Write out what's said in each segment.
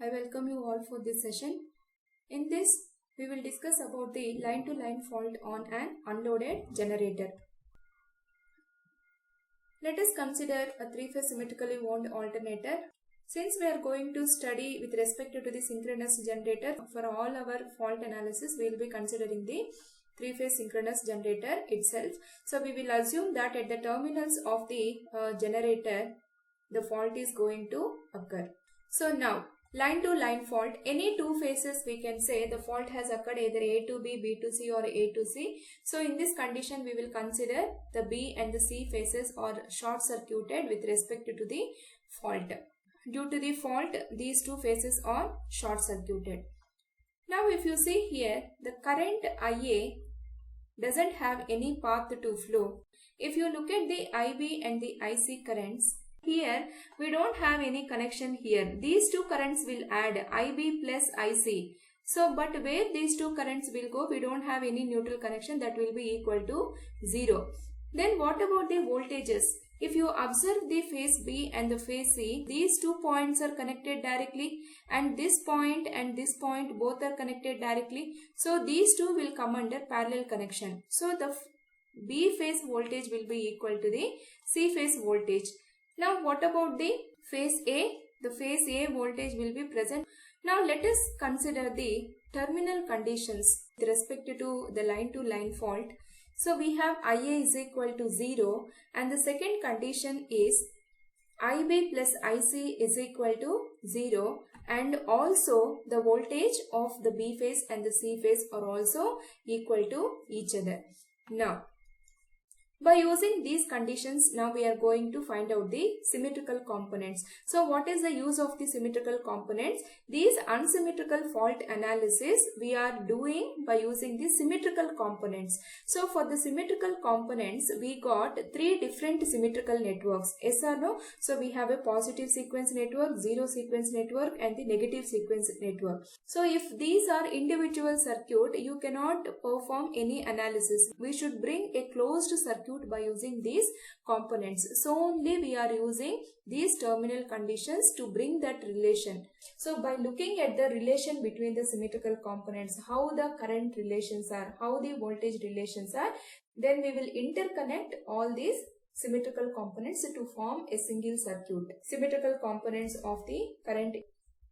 I welcome you all for this session. In this, we will discuss about the line-to-line fault on an unloaded generator. Let us consider a three-phase symmetrically wound alternator. Since we are going to study with respect to the synchronous generator, for all our fault analysis, we will be considering the three-phase synchronous generator itself. So we will assume that at the terminals of the generator, the fault is going to occur. So now, line to line fault, any two phases we can say the fault has occurred either A to B, B to C or A to C. So in this condition we will consider the B and the C phases are short circuited with respect to the fault. Due to the fault, these two phases are short circuited. Now if you see here, the current IA doesn't have any path to flow. If you look at the IB and the IC currents, here we don't have any connection here. These two currents will add IB plus IC. So but where these two currents will go, we don't have any neutral connection, that will be equal to 0. Then what about the voltages? If you observe the phase B and the phase C, these 2 points are connected directly, and this point both are connected directly. So these two will come under parallel connection. So the B phase voltage will be equal to the C phase voltage. Now what about the phase A? The phase A voltage will be present. Now let us consider the terminal conditions with respect to the line-to-line fault. So we have IA is equal to 0, and the second condition is IB plus IC is equal to 0, and also the voltage of the B phase and the C phase are also equal to each other. Now, by using these conditions, now we are going to find out the symmetrical components. So what is the use of the symmetrical components? These unsymmetrical fault analysis we are doing by using the symmetrical components. So for the symmetrical components, we got three different symmetrical networks. Yes or no? So we have a positive sequence network, zero sequence network, and the negative sequence network. So if these are individual circuit, you cannot perform any analysis. We should bring a closed circuit by using these components. So only we are using these terminal conditions to bring that relation. So by looking at the relation between the symmetrical components, how the current relations are, how the voltage relations are, then we will interconnect all these symmetrical components to form a single circuit. Symmetrical components of the current.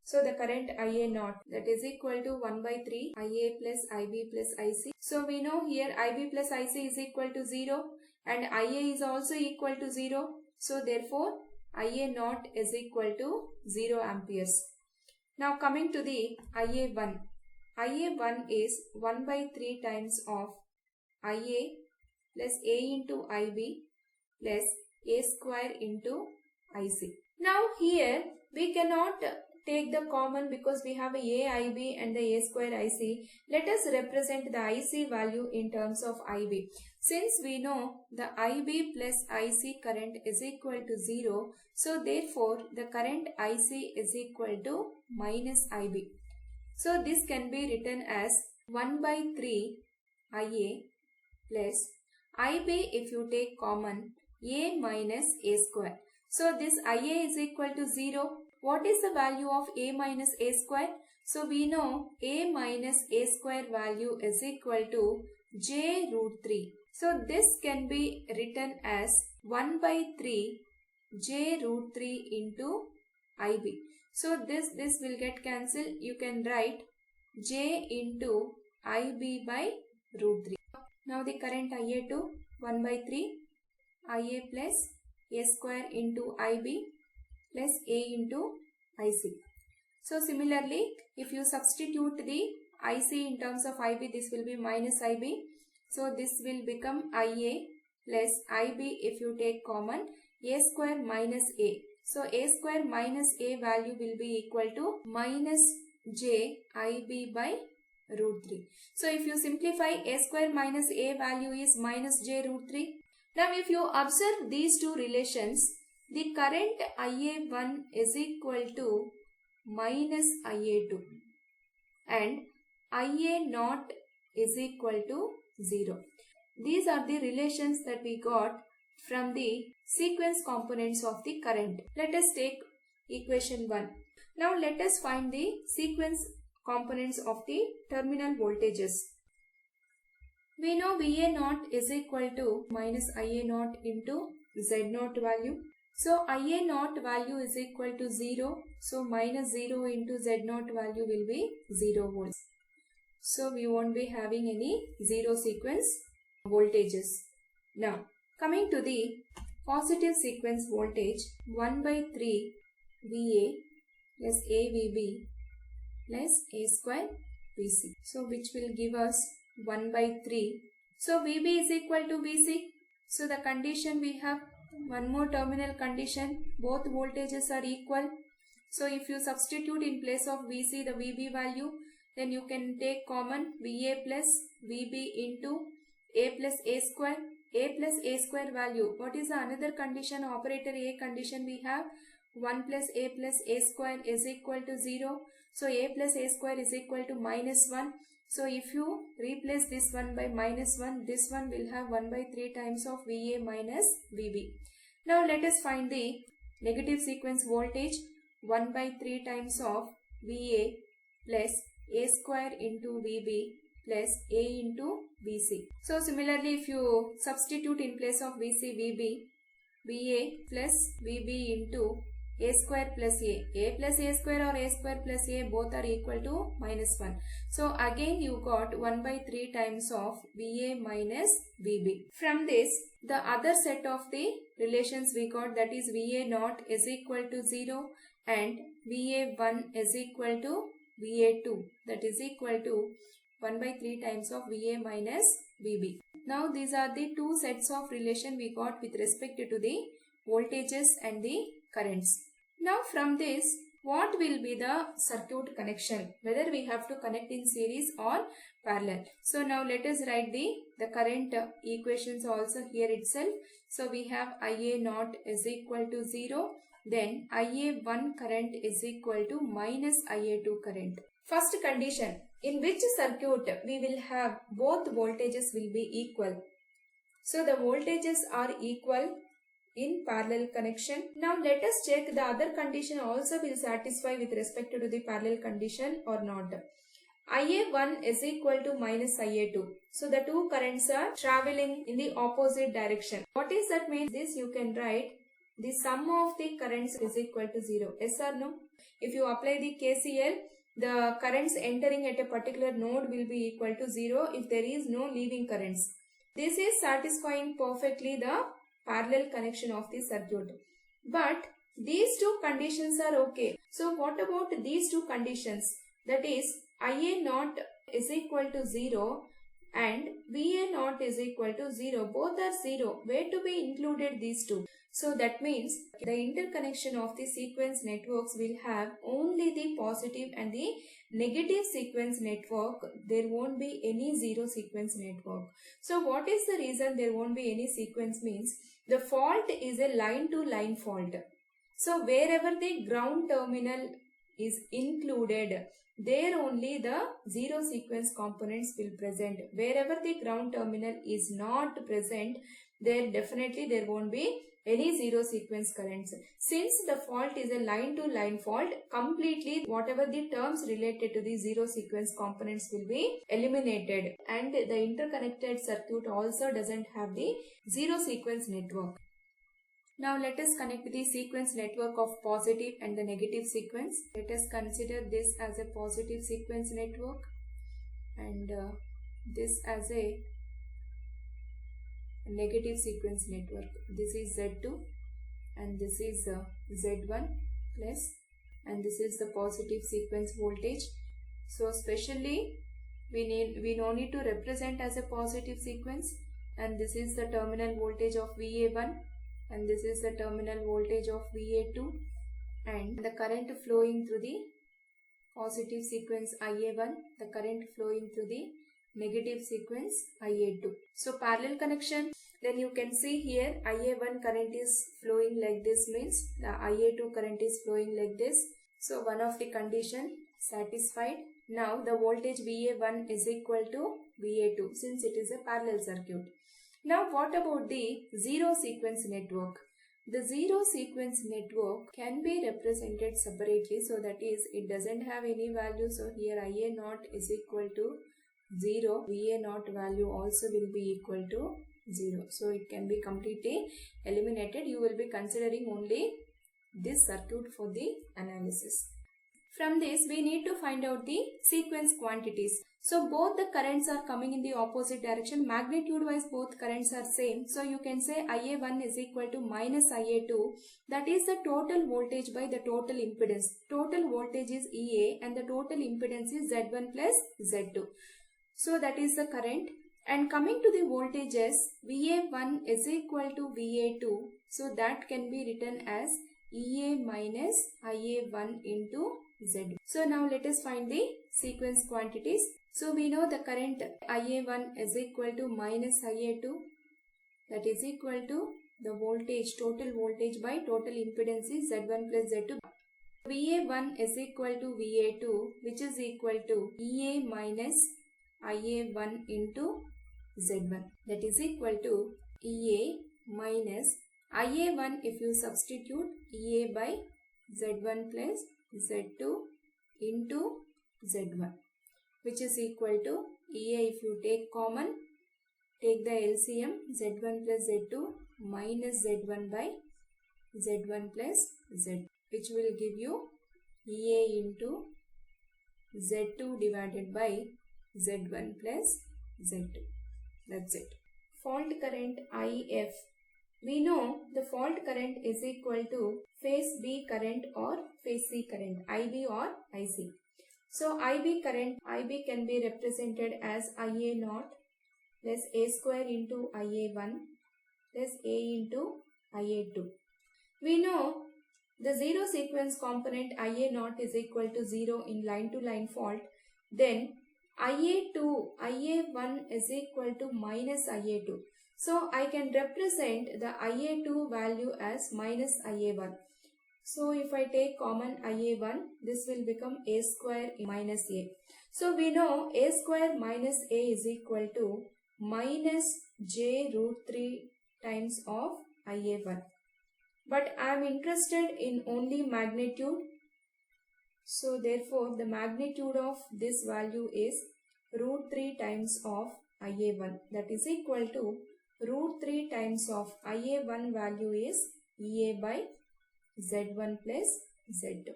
So the current IA naught, that is equal to 1 by 3 IA plus IB plus IC. So we know here IB plus IC is equal to 0 and IA is also equal to 0. So therefore IA naught is equal to 0 amperes. Now coming to the IA1. IA1 is 1 by 3 times of IA plus A into IB plus A square into IC. Now here we cannot take the common because we have a AIB and the A square IC. Let us represent the IC value in terms of IB. Since we know the IB plus IC current is equal to 0, so therefore the current IC is equal to minus IB. So this can be written as 1 by 3 IA plus IB, if you take common, A minus A square. So this IA is equal to 0. What is the value of A minus A square? So we know A minus A square value is equal to J root 3. So this can be written as 1 by 3 J root 3 into IB. So this will get cancelled. You can write J into IB by root 3. Now the current IA2, 1 by 3 IA plus A square into IB plus A into IC. So similarly, if you substitute the IC in terms of IB, this will be minus IB. So this will become IA plus IB, if you take common, A square minus A. So A square minus A value will be equal to minus J IB by root 3. So if you simplify, A square minus A value is minus J root 3. Now if you observe these two relations, the current IA1 is equal to minus IA2 and IA naught is equal to 0. These are the relations that we got from the sequence components of the current. Let us take equation 1. Now let us find the sequence components of the terminal voltages. We know VA naught is equal to minus IA naught into Z naught value. So IA naught value is equal to 0. So minus 0 into Z naught value will be 0 volts. So we won't be having any zero sequence voltages. Now coming to the positive sequence voltage, 1 by 3 VA plus AVB plus A square VC. So which will give us 1 by 3. So VB is equal to VC. So the condition we have one more terminal condition, both voltages are equal. So if you substitute in place of VC the VB value, then you can take common VA plus VB into A plus A square. A plus A square value. What is the another condition, operator A condition we have? 1 plus A square is equal to 0. So A plus A square is equal to minus 1. So if you replace this one by minus 1, this one will have 1 by 3 times of VA minus VB. Now let us find the negative sequence voltage, 1 by 3 times of VA plus A square into VB plus A into VC. So similarly, if you substitute in place of VC VB, VA plus VB into A square plus A plus A square or A square plus A both are equal to minus 1. So again you got 1 by 3 times of VA minus VB. From this, the other set of the relations we got, that is VA naught is equal to 0 and VA1 is equal to VA2, that is equal to 1 by 3 times of VA minus VB. Now these are the two sets of relation we got with respect to the voltages and the currents. Now from this, what will be the circuit connection? Whether we have to connect in series or parallel. So now let us write the current equations also here itself. So we have IA naught is equal to 0. Then IA1 current is equal to minus IA2 current. First condition, in which circuit we will have both voltages will be equal. So the voltages are equal in parallel connection. Now let us check the other condition also will satisfy with respect to the parallel condition or not. IA1 is equal to minus IA2. So the two currents are traveling in the opposite direction. What is that mean? This you can write the sum of the currents is equal to 0. Yes or no? If you apply the KCL, the currents entering at a particular node will be equal to 0 if there is no leaving currents. This is satisfying perfectly the parallel connection of the circuit. But these two conditions are okay. So what about these two conditions? That is IA naught is equal to 0 and VA naught is equal to 0. Both are 0. Where to be included these two? So that means the interconnection of the sequence networks will have only the positive and the negative sequence network. There won't be any zero sequence network. So what is the reason there won't be any sequence means? The fault is a line to line fault. So wherever the ground terminal is included, there only the zero sequence components will present. Wherever the ground terminal is not present, there definitely there won't be any zero sequence currents. Since the fault is a line to line fault, completely whatever the terms related to the zero sequence components will be eliminated, and the interconnected circuit also doesn't have the zero sequence network. Now let us connect the sequence network of positive and the negative sequence. Let us consider this as a positive sequence network and this as a negative sequence network. This is Z2 and this is Z1 plus, and this is the positive sequence voltage. So specially we no need to represent as a positive sequence, and this is the terminal voltage of VA1 and this is the terminal voltage of VA2, and the current flowing through the positive sequence IA1, the current flowing through the negative sequence IA2. So parallel connection, then you can see here IA1 current is flowing like this, means the IA2 current is flowing like this. So one of the condition satisfied. Now the voltage VA1 is equal to VA2 since it is a parallel circuit. Now what about the zero sequence network? The zero sequence network can be represented separately, so that is, it doesn't have any value, so here IA naught is equal to 0, VA naught value also will be equal to 0. So it can be completely eliminated. You will be considering only this circuit for the analysis. From this, we need to find out the sequence quantities. So both the currents are coming in the opposite direction. Magnitude wise both currents are same. So you can say IA1 is equal to minus IA2. That is the total voltage by the total impedance. Total voltage is EA and the total impedance is Z1 plus Z2. So that is the current. And coming to the voltages, VA1 is equal to VA2. So that can be written as EA minus IA1 into Z. So now let us find the sequence quantities. So we know the current IA1 is equal to minus IA2. That is equal to the voltage, total voltage by total impedance is Z1 plus Z2. VA1 is equal to VA2, which is equal to EA minus IA1 into Z1. That is equal to EA minus IA1, if you substitute EA by Z1 plus Z2 into Z1, which is equal to EA, if you take common, take the LCM, Z1 plus Z2 minus Z1 by Z1 plus Z, which will give you EA into Z2 divided by Z1 plus Z2. That's it. Fault current IF. We know the fault current is equal to phase B current or phase C current, IB or IC. So IB current, IB can be represented as IA naught plus A square into IA1 plus A into IA2. We know the zero sequence component IA naught is equal to 0 in line to line fault. Then IA2, IA1 is equal to minus IA2. So I can represent the IA2 value as minus IA1. So if I take common IA1, this will become A square minus A. So we know A square minus A is equal to minus J root 3 times of IA1. But I am interested in only magnitude. So therefore the magnitude of this value is root 3 times of IA1. That is equal to root 3 times of IA1 value is EA by Z1 plus Z2.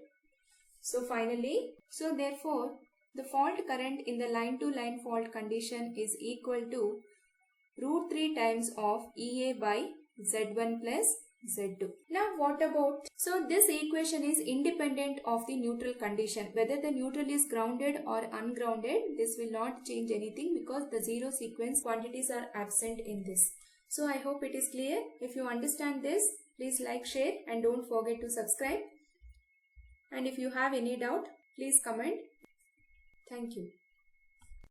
So finally, so therefore the fault current in the line to line fault condition is equal to root 3 times of EA by Z1 plus Z2. Now what about, so this equation is independent of the neutral condition. Whether the neutral is grounded or ungrounded, this will not change anything because the zero sequence quantities are absent in this. So I hope it is clear. If you understand this, please like, share and don't forget to subscribe. And if you have any doubt, please comment. Thank you.